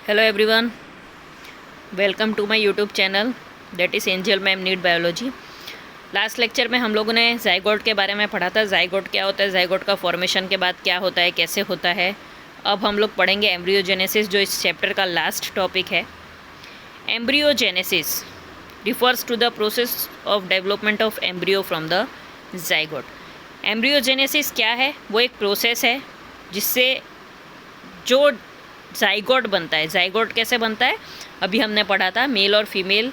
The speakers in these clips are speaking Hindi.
Hello everyone, welcome to my YouTube channel that is Angel ma'am NEET biology. Last lecture में हम लोगों ने जाइगोट के बारे में पढ़ा था। जाइगोट क्या होता है, जाइगोट का फॉर्मेशन के बाद क्या होता है, कैसे होता है। अब हम लोग पढ़ेंगे एम्ब्रियोजेनेसिस, जो इस चैप्टर का लास्ट टॉपिक है। Embryogenesis refers to the process of development of embryo from the zygote. Embryogenesis क्या है? वो एक प्रोसेस है जिससे जो जाइगोट बनता है। जाइगोट कैसे बनता है? अभी हमने पढ़ा था, मेल और फीमेल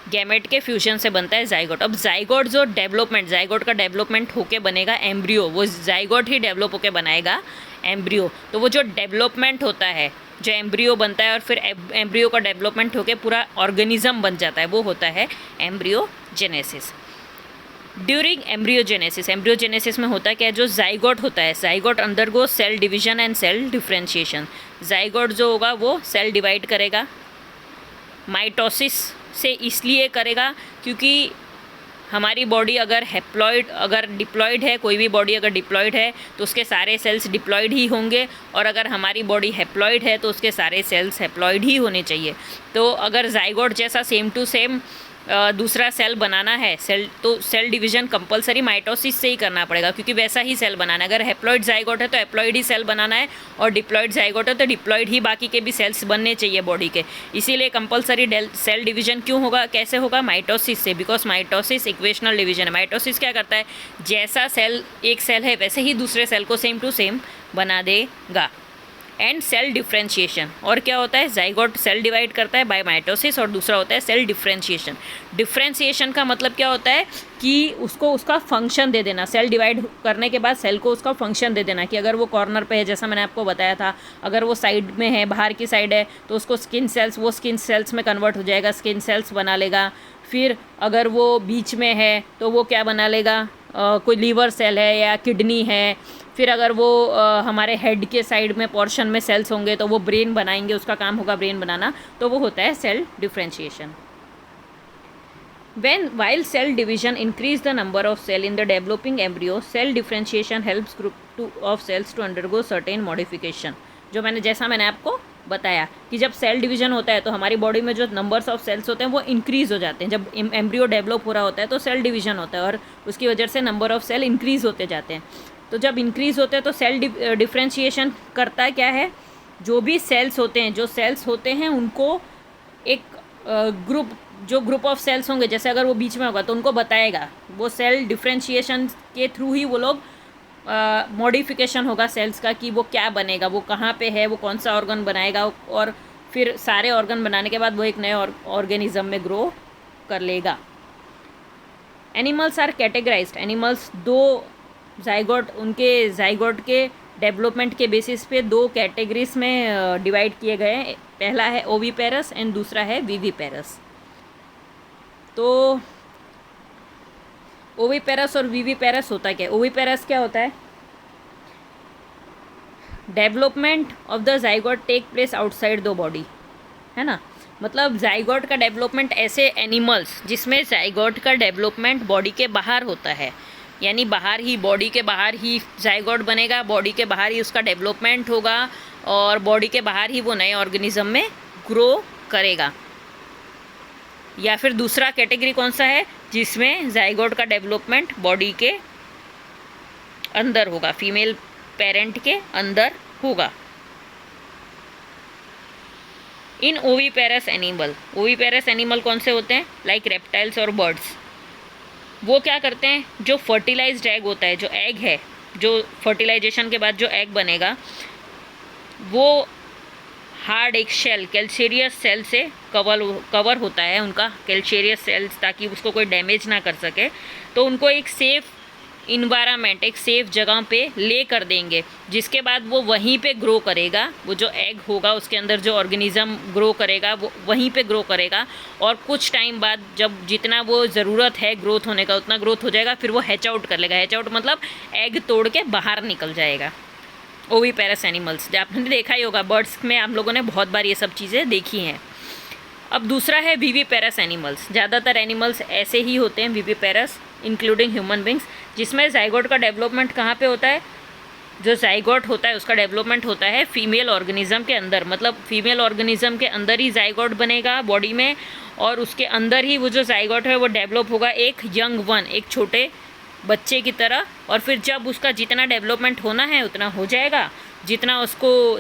गैमेट के फ्यूजन से बनता है जाइगोट। अब जाइगोट जो डेवलपमेंट, जाइगोट का डेवलपमेंट होके बनेगा एम्ब्रियो, वो जाइगोट ही डेवलप होके बनाएगा एम्ब्रियो। तो वो जो डेवलपमेंट होता है, जो एम्ब्रियो बनता है और फिर एम्ब्रियो का डेवलपमेंट होके पूरा ऑर्गेनिज्म बन जाता है, वो होता है एम्ब्रियोजेनेसिस। ड्यूरिंग एम्ब्रियोजेनेसिस, एम्ब्रियोजेनेसिस में होता क्या है? जो जाइगोट होता है, zygote undergo cell division and cell differentiation. Zygote जो होगा वो सेल डिवाइड करेगा। माइटोसिस से इसलिए करेगा क्योंकि हमारी बॉडी अगर हैप्लॉइड, अगर डिप्लॉइड है, कोई भी बॉडी अगर डिप्लॉइड है तो उसके सारे सेल्स डिप्लॉइड ही होंगे, और अगर हमारी बॉडी हैप्लॉइड है तो उसके सारे सेल्स हैप्लॉइड ही होने चाहिए। तो अगर जाइगोट जैसा सेम टू सेम दूसरा सेल बनाना है, तो सेल डिवीजन कंपलसरी माइटोसिस से ही करना पड़ेगा, क्योंकि वैसा ही सेल बनाना है। अगर हैप्लॉइड जाइगोट है तो हैप्लॉइड ही सेल बनाना है, और डिप्लॉइड जाइगोट है तो डिप्लॉइड ही बाकी के भी सेल्स बनने चाहिए बॉडी के। इसीलिए कंपलसरी सेल डिवीजन क्यों होगा, कैसे होगा? माइटोसिस से, बिकॉज माइटोसिस इक्वेशनल डिवीजन है। माइटोसिस क्या करता है? जैसा सेल एक सेल है वैसे ही दूसरे सेल को सेम टू सेम बना देगा। एंड सेल डिफ्रेंशिएशन, और क्या होता है? जाइगोट सेल डिवाइड करता है बाय माइटोसिस, और दूसरा होता है सेल डिफ्रेंशिएशन। डिफ्रेंशिएशन का मतलब क्या होता है कि उसको उसका फंक्शन दे देना। सेल डिवाइड करने के बाद सेल को उसका फंक्शन दे देना कि अगर वो कॉर्नर पे है, जैसा मैंने आपको बताया था, अगर वो साइड में है, बाहर की साइड है, तो उसको स्किन सेल्स, वो स्किन सेल्स में कन्वर्ट हो जाएगा, स्किन सेल्स बना लेगा। फिर अगर वो बीच में है तो वो क्या बना लेगा? कोई लीवर सेल है या किडनी है। फिर अगर वो हमारे हेड के साइड में पोर्शन में सेल्स होंगे तो वो ब्रेन बनाएंगे, उसका काम होगा ब्रेन बनाना, तो वो होता है cell differentiation. While cell division increase the number of cell in the developing embryo, cell differentiation helps group of cells to undergo certain modification। जैसा मैंने आपको बताया कि जब सेल डिवीजन होता है तो हमारी बॉडी में जो नंबर्स ऑफ सेल्स होते हैं वो इंक्रीज़ हो जाते हैं। जब एम्ब्रियो डेवलप हो रहा होता है तो सेल डिवीजन होता है, और उसकी वजह से नंबर ऑफ सेल इंक्रीज़ होते जाते हैं। तो जब इंक्रीज़ होते हैं तो सेल डिफ्रेंशिएशन करता है क्या है? जो भी सेल्स होते हैं, जो सेल्स होते हैं उनको एक ग्रुप ऑफ सेल्स होंगे, जैसे अगर वो बीच में होगा तो उनको बताएगा। वो सेल डिफ्रेंशिएशन के थ्रू ही वो लोग मॉडिफिकेशन होगा सेल्स का कि वो क्या बनेगा, वो कहाँ पे है, वो कौन सा ऑर्गन बनाएगा, और फिर सारे ऑर्गन बनाने के बाद वो एक नए ऑर्गेनिज्म में ग्रो कर लेगा। एनिमल्स आर कैटेगराइज्ड, एनिमल्स दो जाइगोट, उनके जाइगोट के डेवलपमेंट के बेसिस पे दो कैटेगरीज में डिवाइड किए गए हैं। पहला है ओविपेरस एंड दूसरा है विविपेरस। तो ओविपेरस और विविपेरस होता क्या है? ओविपेरस क्या होता है? Development of the zygote take place outside the body, है ना। मतलब जाइगोट का डेवलपमेंट ऐसे एनिमल्स जिसमें जाइगोट का डेवलपमेंट बॉडी के बाहर होता है, यानी बाहर ही, बॉडी के बाहर ही जाइगोट बनेगा, बॉडी के बाहर ही उसका डेवलपमेंट होगा, और बॉडी के बाहर ही वो नए ऑर्गेनिज्म में ग्रो करेगा। या फिर दूसरा कैटेगरी कौन सा है? जिसमें जाइगोट का डेवलपमेंट बॉडी के अंदर होगा, फीमेल पेरेंट के अंदर होगा। इन ओविपेरस एनिमल, ओविपेरस एनिमल कौन से होते हैं? लाइक रेप्टाइल्स और बर्ड्स। वो क्या करते हैं? जो फर्टिलाइज्ड एग होता है, जो एग है, जो फर्टिलाइजेशन के बाद जो एग बनेगा, वो हार्ड एक शेल, कैल्शियस सेल से कवर होता है उनका, कैल्शियस सेल्स, ताकि उसको कोई डैमेज ना कर सके। तो उनको एक सेफ़ इन्वायरमेंट, एक सेफ़ जगह पे ले कर देंगे, जिसके बाद वो वहीं पे ग्रो करेगा। वो जो एग होगा उसके अंदर जो ऑर्गेनिज्म ग्रो करेगा वो वहीं पे ग्रो करेगा, और कुछ टाइम बाद जब जितना वो ज़रूरत है ग्रोथ होने का उतना ग्रोथ हो जाएगा, फिर वो हैच आउट कर लेगा। हैच आउट मतलब एग तोड़ के बाहर निकल जाएगा। ओविपेरस एनिमल्स, जो आपने देखा ही होगा, बर्ड्स में आप लोगों ने बहुत बार ये सब चीज़ें देखी हैं। अब दूसरा है विविपेरस एनिमल्स। ज़्यादातर एनिमल्स ऐसे ही होते हैं विविपेरस, इंक्लूडिंग ह्यूमन बींग्स, जिसमें जाइगोट का डेवलपमेंट कहाँ पे होता है? जो जाइगोट होता है उसका डेवलपमेंट होता है फीमेल ऑर्गेनिज्म के अंदर, मतलब फीमेल ऑर्गेनिज्म के अंदर ही जाइगोट बनेगा बॉडी में, और उसके अंदर ही वो जो जाइगोट है वो डेवलप होगा एक यंग वन, एक छोटे बच्चे की तरह। और फिर जब उसका जितना डेवलपमेंट होना है उतना हो जाएगा, जितना उसको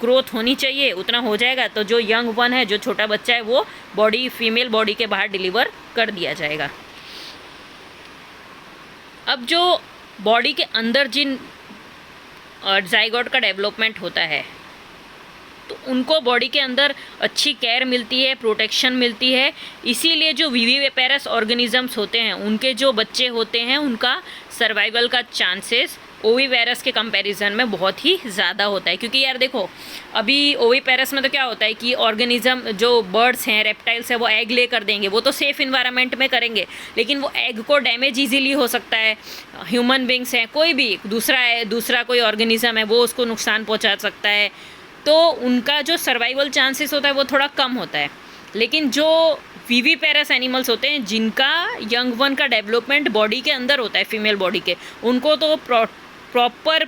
ग्रोथ होनी चाहिए उतना हो जाएगा, तो जो यंग वन है, जो छोटा बच्चा है, वो बॉडी, फीमेल बॉडी के बाहर डिलीवर कर दिया जाएगा। अब जो बॉडी के अंदर जिन जाइगोट का डेवलपमेंट होता है तो उनको बॉडी के अंदर अच्छी केयर मिलती है, प्रोटेक्शन मिलती है, इसीलिए जो विविविपेरस ऑर्गेनिजम्स होते हैं उनके जो बच्चे होते हैं उनका सर्वाइवल का चांसेस ओविपेरस के कंपैरिजन में बहुत ही ज़्यादा होता है। क्योंकि यार देखो, अभी ओविपेरस में तो क्या होता है कि ऑर्गेनिज्म जो बर्ड्स हैं, रेप्टाइल्स हैं, वो एग ले कर देंगे, वो तो सेफ़ इन्वायरमेंट में करेंगे, लेकिन वो एग को डैमेज इजीली हो सकता है। ह्यूमन बींग्स हैं, कोई भी दूसरा कोई ऑर्गेनिज्म है, वो उसको नुकसान पहुँचा सकता है, तो उनका जो सर्वाइवल चांसेस होता है वो थोड़ा कम होता है। लेकिन जो विविपेरस एनिमल्स होते हैं जिनका यंग वन का डेवलपमेंट बॉडी के अंदर होता है, फीमेल बॉडी के, उनको तो प्रॉपर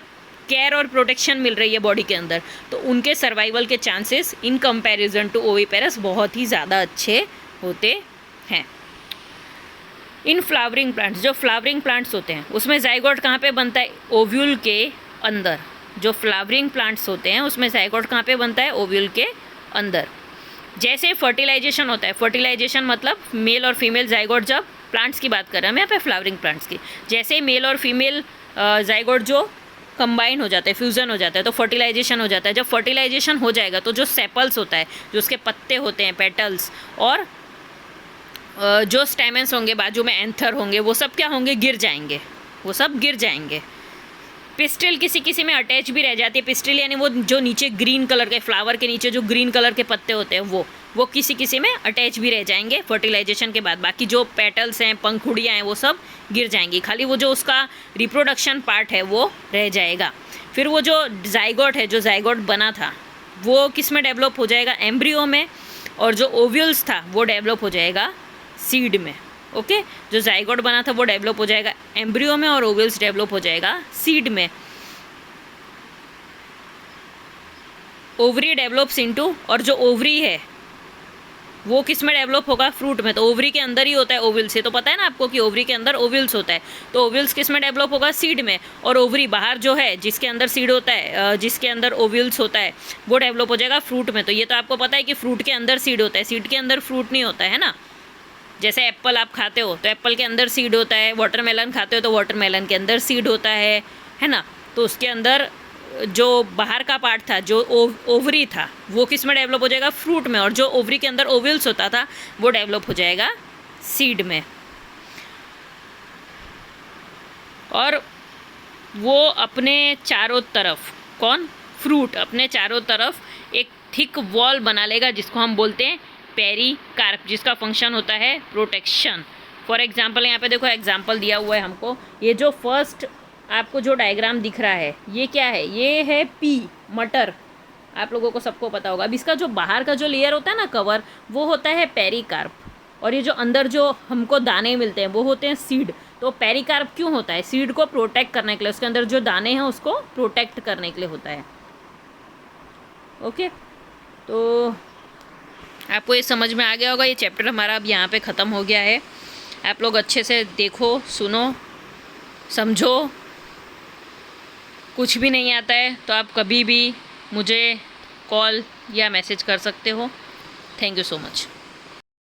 केयर और प्रोटेक्शन मिल रही है बॉडी के अंदर, तो उनके सर्वाइवल के chances in comparison to oviparous बहुत ही ज़्यादा अच्छे होते हैं। इन फ्लावरिंग प्लांट्स, जो फ्लावरिंग प्लांट्स होते हैं उसमें जाइगोट कहाँ पे बनता है? ओव्यूल के अंदर। जो फ्लावरिंग प्लांट्स होते हैं उसमें जाइगोट कहाँ पे बनता है? ओव्यूल के अंदर। जैसे फर्टिलाइजेशन होता है, फर्टिलाइजेशन मतलब मेल और फीमेल जाइगोट, जब प्लांट्स की बात कर रहे हैं हम यहाँ पे फ्लावरिंग प्लांट्स की, जैसे मेल और फीमेल जाइगोट जो कंबाइन हो जाते हैं, फ्यूज़न हो जाता है, तो फर्टिलाइजेशन हो जाता है। जब फर्टिलाइजेशन हो जाएगा तो जो सेपल्स होता है, जो उसके पत्ते होते हैं, पेटल्स, और जो स्टेमेंस होंगे, बाजू में एंथर होंगे, वो सब क्या होंगे? गिर जाएंगे, वो सब गिर जाएंगे। पिस्टिल किसी किसी में अटैच भी रह जाती है। पिस्टिल यानी वो जो नीचे ग्रीन कलर के, फ्लावर के नीचे जो ग्रीन कलर के पत्ते होते हैं वो किसी किसी में अटैच भी रह जाएंगे फर्टिलाइजेशन के बाद। बाकी जो पेटल्स हैं, पंखुड़ियाँ हैं, वो सब गिर जाएंगी, खाली वो जो उसका रिप्रोडक्शन पार्ट है वो रह जाएगा। फिर वो जो जाइगोट है, जो जाइगोट बना था, वो किस में डेवलप हो जाएगा? एम्ब्रियो में। और जो ओव्यूल्स था वो डेवलप हो जाएगा सीड में। ओके, जो जाइगोट बना था वो डेवलप हो जाएगा एम्ब्रियो में, और ओवल्स डेवलप हो जाएगा सीड में। ओवरी डेवलप्स इनटू, और जो ओवरी है वो किस में डेवलप होगा? फ्रूट में। तो ओवरी के अंदर ही होता है ओवल्स, ये तो पता है ना आपको कि ओवरी के अंदर ओवल्स होता है, तो ओवल्स किस में डेवलप होगा? सीड में। और ओवरी बाहर जो है, जिसके अंदर सीड होता है, जिसके अंदर ओवल्स होता है, वो डेवलप हो जाएगा फ्रूट में। तो ये तो आपको पता है कि फ्रूट के अंदर सीड होता है, सीड के अंदर फ्रूट नहीं होता है ना। जैसे एप्पल आप खाते हो तो एप्पल के अंदर सीड होता है, वाटरमेलन खाते हो तो वाटरमेलन के अंदर सीड होता है ना। तो उसके अंदर जो बाहर का पार्ट था, जो ओवरी था, वो किस में डेवलप हो जाएगा? फ्रूट में। और जो ओवरी के अंदर ओवल्स होता था वो डेवलप हो जाएगा सीड में। और वो अपने चारों तरफ, कौन? फ्रूट अपने चारों तरफ एक थिक वॉल बना लेगा जिसको हम बोलते हैं पेरिकार्प, जिसका फंक्शन होता है प्रोटेक्शन। फॉर एग्जांपल यहाँ पे देखो एग्जांपल दिया हुआ है हमको, ये जो फर्स्ट आपको जो डायग्राम दिख रहा है ये क्या है? ये है पी, मटर, आप लोगों को सबको पता होगा। अब इसका जो बाहर का जो लेयर होता है ना, कवर, वो होता है पेरिकार्प, और ये जो अंदर जो हमको दाने मिलते हैं वो होते हैं सीड। तो पेरिकार्प क्यों होता है? सीड को प्रोटेक्ट करने के लिए, उसके अंदर जो दाने हैं उसको प्रोटेक्ट करने के लिए होता है। ओके, तो आपको ये समझ में आ गया होगा। ये चैप्टर हमारा अब यहाँ पे ख़त्म हो गया है। आप लोग अच्छे से देखो, सुनो, समझो। कुछ भी नहीं आता है तो आप कभी भी मुझे कॉल या मैसेज कर सकते हो। Thank you so much.